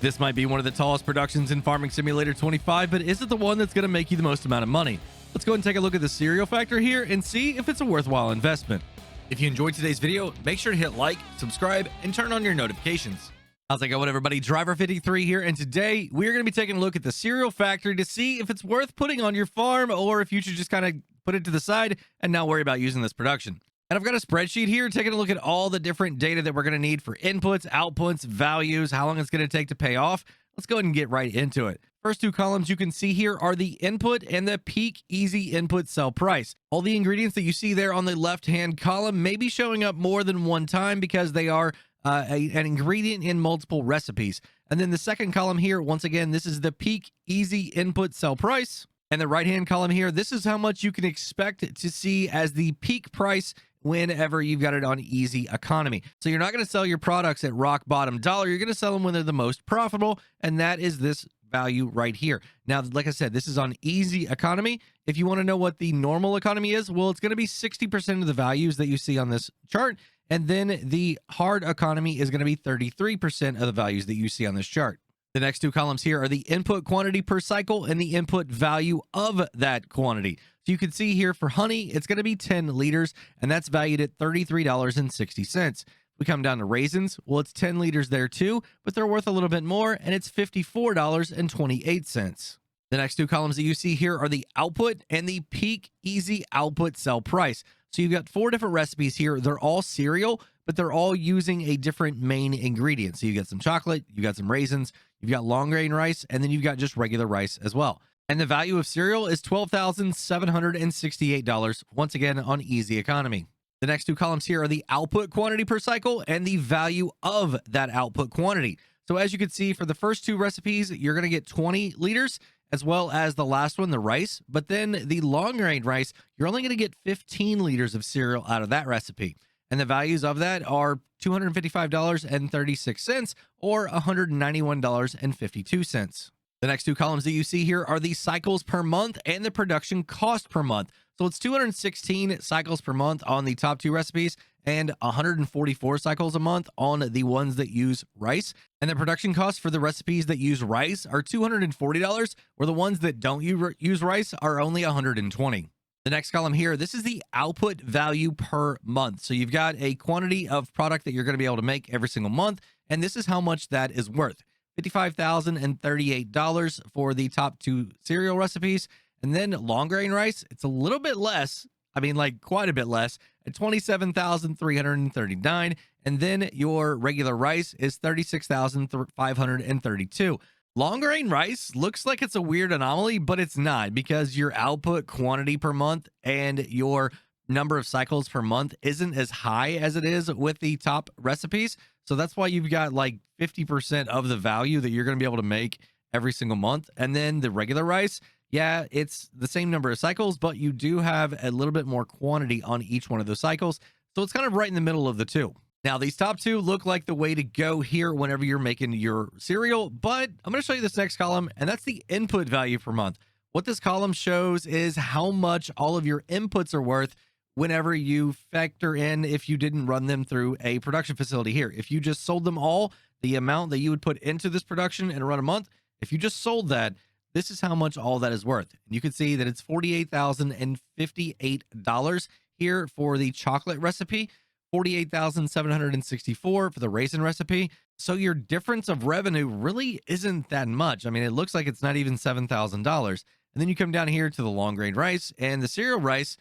This might be one of the tallest productions in Farming Simulator 25, but is it the one that's going to make you the most amount of money? Let's go ahead and take a look at the cereal factor here and see if it's a worthwhile investment. If you enjoyed today's video, make sure to hit like, subscribe, and turn on your notifications. How's it going, everybody? Driver53 here, and today we're going to be taking a look at the cereal factory to see if it's worth putting on your farm or if you should just kind of put it to the side and not worry about using this production. And I've got a spreadsheet here taking a look at all the different data that we're going to need for inputs, outputs, values, how long it's going to take to pay off. Let's go ahead and get right into it. First two columns you can see here are the input and the peak easy input sell price. All the ingredients that you see there on the left-hand column may be showing up more than one time because they are an ingredient in multiple recipes. And then the second column here, once again, this is the peak easy input sell price. And the right-hand column here, this is how much you can expect to see as the peak price whenever you've got it on easy economy. So you're not going to sell your products at rock bottom dollar. You're going to sell them when they're the most profitable, and that is this value right here. Now, like I said, this is on easy economy. If you want to know what the normal economy is, well, it's going to be 60% of the values that you see on this chart, and then the hard economy is going to be 33% of the values that you see on this chart. The next two columns here are the input quantity per cycle and the input value of that quantity. So you can see here for honey, it's going to be 10 liters, and that's valued at $33.60. We come down to raisins. Well, it's 10 liters there too, but they're worth a little bit more, and it's $54.28. The next two columns that you see here are the output and the peak easy output sell price. So you've got four different recipes here. They're all cereal, but they're all using a different main ingredient. So you got some chocolate, you got some raisins, you've got long grain rice, and then you've got just regular rice as well. And the value of cereal is $12,768, once again on easy economy. The next two columns here are the output quantity per cycle and the value of that output quantity. So as you can see, for the first two recipes, you're going to get 20 liters, as well as the last one, the rice. But then the long grain rice, you're only going to get 15 liters of cereal out of that recipe. And the values of that are $255.36 or $191.52. The next two columns that you see here are the cycles per month and the production cost per month. So it's 216 cycles per month on the top two recipes and 144 cycles a month on the ones that use rice. And the production costs for the recipes that use rice are $240, where the ones that don't use rice are only $120. The next column here, this is the output value per month. So you've got a quantity of product that you're going to be able to make every single month, and this is how much that is worth. $55,038 for the top two cereal recipes. And then long grain rice, it's a little bit less. I mean, like quite a bit less at $27,339. And then your regular rice is $36,532. Long grain rice looks like it's a weird anomaly, but it's not, because your output quantity per month and your number of cycles per month isn't as high as it is with the top recipes. So that's why you've got like 50% of the value that you're going to be able to make every single month. And then the regular rice, yeah, it's the same number of cycles, but you do have a little bit more quantity on each one of those cycles. So it's kind of right in the middle of the two. Now, these top two look like the way to go here whenever you're making your cereal, but I'm going to show you this next column, and that's the input value per month. What this column shows is how much all of your inputs are worth whenever you factor in if you didn't run them through a production facility here. If you just sold them all, the amount that you would put into this production and run a month, if you just sold that, this is how much all that is worth. And you can see that it's $48,058 here for the chocolate recipe, $48,764 for the raisin recipe. So your difference of revenue really isn't that much. I mean, it looks like it's not even $7,000. And then you come down here to the long grain rice and the cereal rice,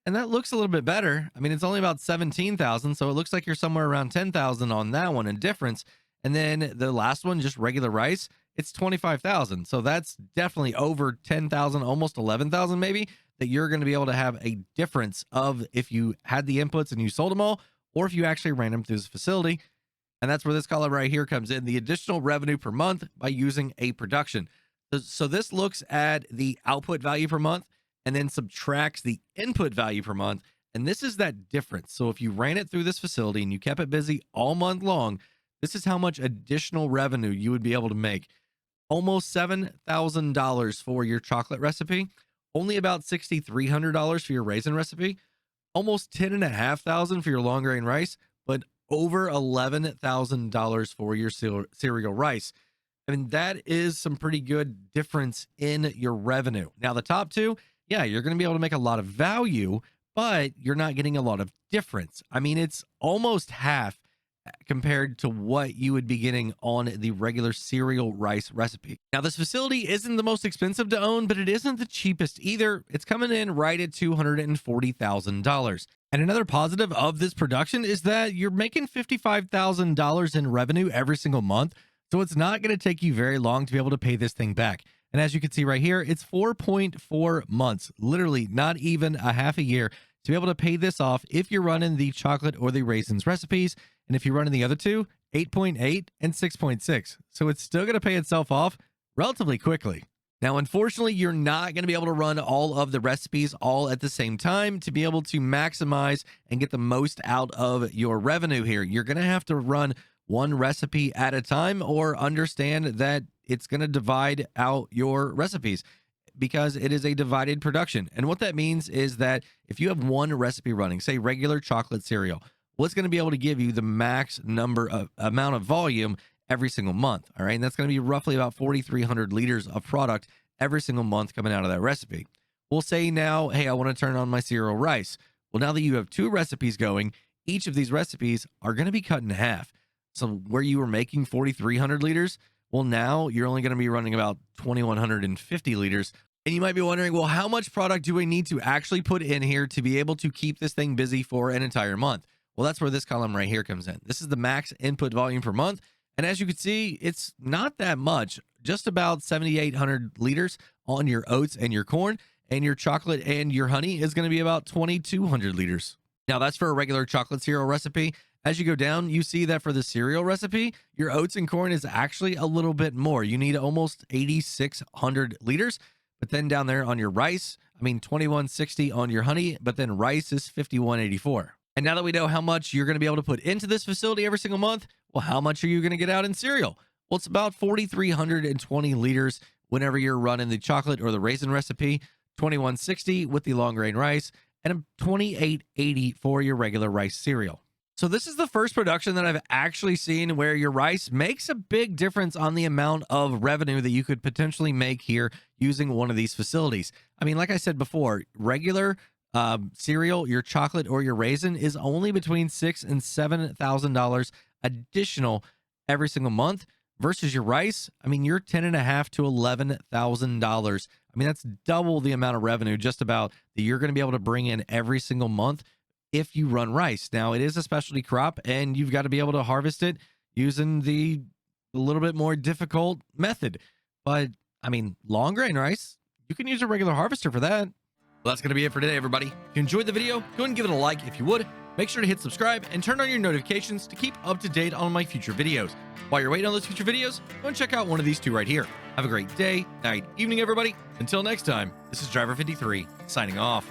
and that looks a little bit better. I mean, it's only about 17,000, so it looks like you're somewhere around 10,000 on that one in difference. And then the last one, just regular rice, it's 25,000. So that's definitely over 10,000, almost 11,000 maybe, that you're going to be able to have a difference of if you had the inputs and you sold them all, or if you actually ran them through this facility. And that's where this column right here comes in, the additional revenue per month by using a production. So this looks at the output value per month and then subtracts the input value per month. And this is that difference. So if you ran it through this facility and you kept it busy all month long, this is how much additional revenue you would be able to make. Almost $7,000 for your chocolate recipe, only about $6,300 for your raisin recipe, almost $10,500 for your long grain rice, but over $11,000 for your cereal rice. I mean, that is some pretty good difference in your revenue. Now, the top two, yeah, you're going to be able to make a lot of value, but you're not getting a lot of difference. I mean, it's almost half compared to what you would be getting on the regular cereal rice recipe. Now, this facility isn't the most expensive to own, but it isn't the cheapest either. It's coming in right at $240,000. And another positive of this production is that you're making $55,000 in revenue every single month. So it's not going to take you very long to be able to pay this thing back. And as you can see right here, it's 4.4 months, literally not even a half a year to be able to pay this off if you're running the chocolate or the raisins recipes. And if you're running the other two, 8.8 and 6.6. So it's still going to pay itself off relatively quickly. Now, unfortunately, you're not going to be able to run all of the recipes all at the same time to be able to maximize and get the most out of your revenue here. You're going to have to run one recipe at a time, or understand that it's going to divide out your recipes because it is a divided production. And what that means is that if you have one recipe running, say regular chocolate cereal, what's going to be able to give you the max number of amount of volume every single month. All right. And that's going to be roughly about 4,300 liters of product every single month coming out of that recipe. We'll say now, hey, I want to turn on my cereal rice. Well, now that you have two recipes going, each of these recipes are going to be cut in half. So where you were making 4,300 liters, well, now you're only going to be running about 2,150 liters. And you might be wondering, well, how much product do I need to actually put in here to be able to keep this thing busy for an entire month? Well, that's where this column right here comes in. This is the max input volume per month. And as you can see, it's not that much, just about 7,800 liters on your oats and your corn, and your chocolate and your honey is going to be about 2,200 liters. Now, that's for a regular chocolate cereal recipe. As you go down, you see that for the cereal recipe, your oats and corn is actually a little bit more. You need almost 8,600 liters. But then down there on your rice, 2,160 on your honey, but then rice is 5,184. And now that we know how much you're going to be able to put into this facility every single month, well, how much are you going to get out in cereal? Well, it's about 4,320 liters whenever you're running the chocolate or the raisin recipe, 2,160 with the long grain rice, and 2,880 for your regular rice cereal. So this is the first production that I've actually seen where your rice makes a big difference on the amount of revenue that you could potentially make here using one of these facilities. Like I said before, regular cereal, your chocolate or your raisin is only between $6,000 and $7,000 additional every single month versus your rice. You're $10,500 to $11,000. That's double the amount of revenue just about that you're going to be able to bring in every single month if you run rice. Now, it is a specialty crop and you've got to be able to harvest it using the a little bit more difficult method. But long grain rice, you can use a regular harvester for that. Well, that's going to be it for today, everybody. If you enjoyed the video, go ahead and give it a like if you would. Make sure to hit subscribe and turn on your notifications to keep up to date on my future videos. While you're waiting on those future videos, go and check out one of these two right here. Have a great day, night, evening, everybody. Until next time, this is Driver53 signing off.